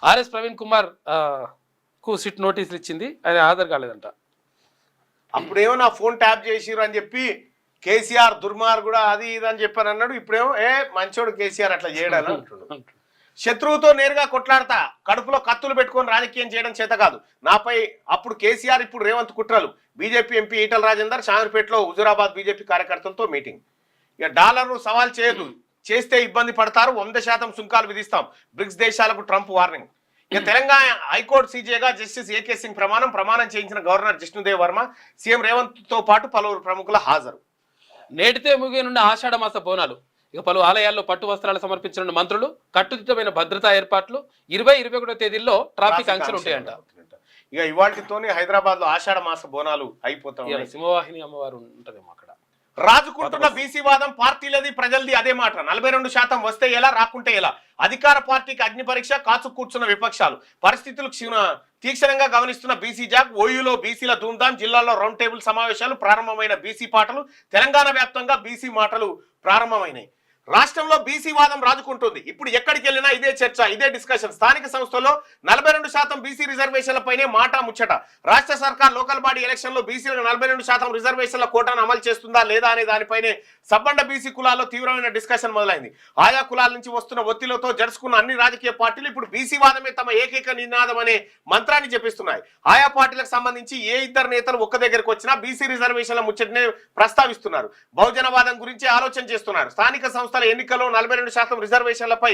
RS Praveen Kumar కు SIT నోటీసులు ఇచ్చింది, ఆయన హాజరు కాలేదంట. అప్పుడేమో నా ఫోన్ ట్యాప్ చేసిరు అని చెప్పి కేసీఆర్ దుర్మార్గుడు అది ఇది అని చెప్పని అన్నాడు. ఇప్పుడేమో మంచోడు కేసీఆర్ అట్లా చేయడాలని అంటున్నాడు. శత్రువుతో నేరుగా కొట్లాడతా, కడుపులో కత్తులు పెట్టుకొని రాజకీయం చేయడం చేత కాదు నాపై అప్పుడు కేసీఆర్, ఇప్పుడు రేవంత్ కుట్రలు. బీజేపీ ఎంపీ ఈటల రాజేందర్ షామీర్పేటలో హుజూరాబాద్ బీజేపీ కార్యకర్తలతో మీటింగ్. ఇక డాలర్ను సవాల్ చేయదు, చేస్తే ఇబ్బంది పడతారు, 100% సుంకాలు విధిస్తాం, బ్రిక్స్ దేశాలకు ట్రంప్ వార్నింగ్. ఇక తెలంగాణ హైకోర్టు సీజేగా జస్టిస్ ఏకే సింగ్ ప్రమాణం చేయించిన గవర్నర్ జిష్ణుదేవ్ వర్మ, సీఎం రేవంత్ తో పాటు పలువురు ప్రముఖుల హాజరు. నేటితే ముగియనున్న ఆషాఢ మాస బోనాలు. ఇక పలు ఆలయాల్లో పట్టు వస్త్రాలు సమర్పించిన మంత్రులు, కట్టుదిట్టమైన భద్రతా ఏర్పాట్లు, 20-21 తేదీల్లో ట్రాఫిక్ ఆంక్షలు ఉంటాయంట. ఇక ఇవాటితోనే హైదరాబాద్ లో ఆషాఢ మాస బోనాలు అయిపోతాయి. సింహవాహిని అమ్మవారు ఉంటదేమో అక్కడ. రాజుకుంటున్న బీసీ వాదం పార్టీలది ప్రజలది అదే మాట. 42% వస్తే ఎలా, రాకుంటే ఎలా? అధికార పార్టీకి అగ్ని పరీక్ష, కాచు కూర్చున్న విపక్షాలు. పరిస్థితులు తీక్షణంగా గమనిస్తున్న బీసీ జాగ్. ఓయూలో బీసీల ధూమ్ధాం, జిల్లాలో రౌండ్ టేబుల్ సమావేశాలు ప్రారంభమైన బీసీ పాటలు. తెలంగాణ వ్యాప్తంగా బీసీ మాటలు ప్రారంభమైనాయి. రాష్ట్రంలో బీసీ వాదం రాజుకుంటుంది. ఇప్పుడు ఎక్కడికి వెళ్ళినా ఇదే చర్చ, ఇదే డిస్కషన్. స్థానిక సంస్థల్లో 42% బీసీ రిజర్వేషన్లపైనే మాట ముచ్చట. రాష్ట్ర సర్కార్ లోకల్ బాడీ ఎలక్షన్ లో బీసీలకు 42% రిజర్వేషన్ల కోటాను అమలు చేస్తుందా లేదా అనే దానిపైనే సబ్బండ బీసీ కులాల్లో తీవ్రమైన డిస్కషన్ మొదలైంది. ఆయా కులాల నుంచి వస్తున్న ఒత్తిళ్లతో జడుచుకున్న అన్ని రాజకీయ పార్టీలు ఇప్పుడు బీసీ వాదమే తమ ఏకైక నినాదం అనే మంత్రాన్ని జపిస్తున్నాయి. ఆయా పార్టీలకు సంబంధించి ఏ ఇద్దరు నేతలు ఒక్క దగ్గరకు వచ్చినా బీసీ రిజర్వేషన్ల ముచ్చటనే ప్రస్తావిస్తున్నారు. బహుజనవాదం గురించి ఆలోచన చేస్తున్నారు. స్థానిక సంస్థల ఎన్నికల్లో 42% రిజర్వేషన్లపై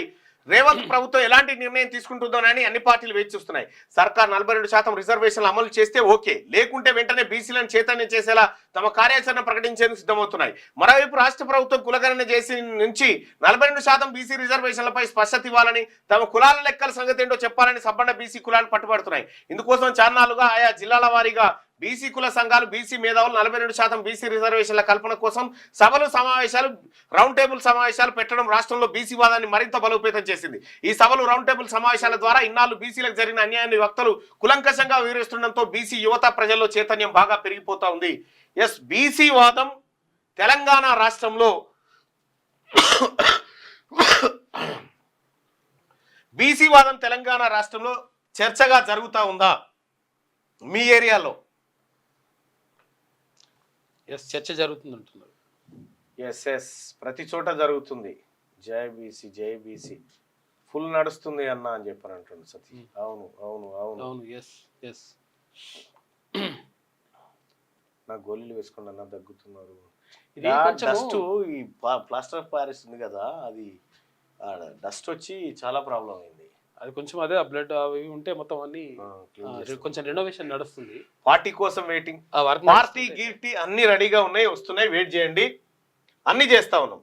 రేవంత్ ప్రభుత్వం ఎలాంటి నిర్ణయం తీసుకుంటుందోనని అన్ని పార్టీలు వేచి చూస్తున్నాయి. సర్కార్ 42% రిజర్వేషన్లు అమలు చేస్తే ఓకే, లేకుంటే వెంటనే బీసీలను చైతన్యం చేసేలా తమ కార్యాచరణ ప్రకటించేందుకు సిద్ధమవుతున్నాయి. మరోవైపు రాష్ట్ర ప్రభుత్వం కులగణన చేసి నుంచి 42% బీసీ రిజర్వేషన్లపై స్పష్టత ఇవ్వాలని, తమ కులాల లెక్కల సంగతి ఏంటో చెప్పాలని సబ్బండ బీసీ కులాలు పట్టుబడుతున్నాయి. ఇందుకోసం చాన్నాలుగా ఆయా జిల్లాల వారీగా బీసీ కుల సంఘాలు, బీసీ మేధావులు 42% బీసీ రిజర్వేషన్ల కల్పన కోసం సభలు, సమావేశాలు, రౌండ్ టేబుల్ సమావేశాలు పెట్టడం రాష్ట్రంలో బీసీ వాదాన్ని మరింత బలోపేతం చేసింది. ఈ సభలు, రౌండ్ టేబుల్ సమావేశాల ద్వారా ఇన్నాళ్ళు బీసీలకు జరిగిన అన్యాయాన్ని వక్తలు కులంకషంగా వివరిస్తుండటంతో బీసీ యువత, ప్రజల్లో చైతన్యం బాగా పెరిగిపోతా ఉంది. ఎస్, బీసీ వాదం తెలంగాణ రాష్ట్రంలో బీసీ వాదం తెలంగాణ రాష్ట్రంలో చర్చగా జరుగుతూ ఉందా మీ ఏరియాలో? చర్చ జరుగుతుంది అంటున్నారు. ఎస్, ప్రతి చోట జరుగుతుంది. జై బీసీ, జై బీసీ ఫుల్ నడుస్తుంది అన్న అని చెప్పని అంటుంది సతీ. అవును అవును అవును అవును. ఎస్ నా గోళీలు వేసుకోండి అన్న, దగ్గుతున్నారు. డస్ట్, ఈ ప్లాస్టర్ ఆఫ్ ప్యారిస్ ఉంది కదా, అది డస్ట్ వచ్చి చాలా ప్రాబ్లం అయింది. అది కొంచెం అదే బ్లడ్ అవి ఉంటే మొత్తం అన్ని కొంచెం రెనోవేషన్ నడుస్తుంది. పార్టీ కోసం వెయిటింగ్. పార్టీ గీర్టీ అన్ని రెడీగా ఉన్నాయి, వస్తున్నాయి, వెయిట్ చేయండి, అన్ని చేస్తా ఉన్నాం.